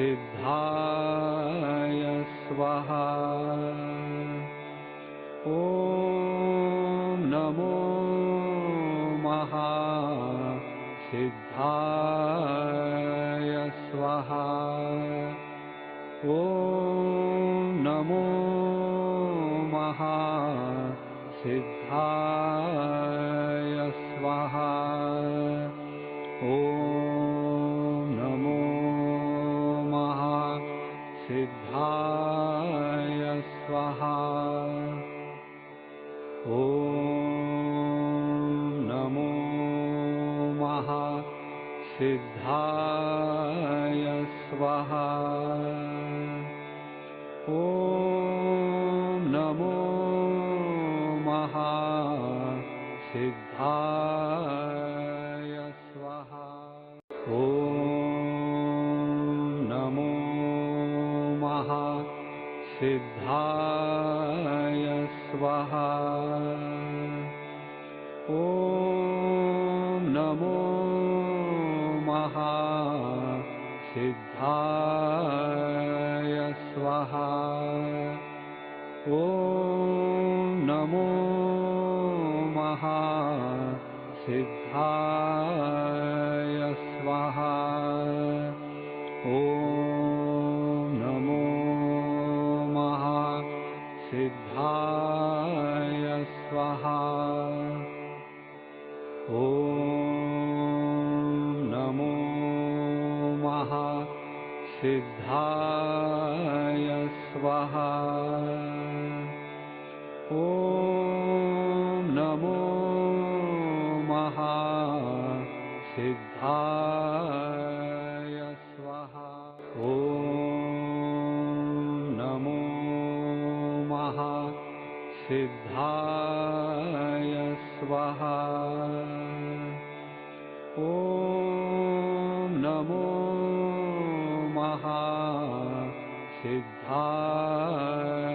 सिद्धाय स्वाहा। ॐ नमो महासिद्धाय स्वाहा। ॐ नमो महासिद्धाय स्वाहा। ॐ नमो महासिद्धाय स्वाहा। ॐ नमो महासिद्धाय स्वाहा। ॐ नमो महासिद्धाय स्वाहा। ॐ नमो महासिद्धाय स्वाहा। ॐ नमो महासिद्धाय स्वाहा। ॐ नमो महासिद्धाय स्वाहा। ॐ नमो महासिद्धाय स्वाहा। ॐ नमो महासिद्धाय स्वाहा। ॐ नमो महासिद्धाय स्वाहा। ॐ नमो महासिद्धाय स्वाहा। ॐ नमो महासिद्धाय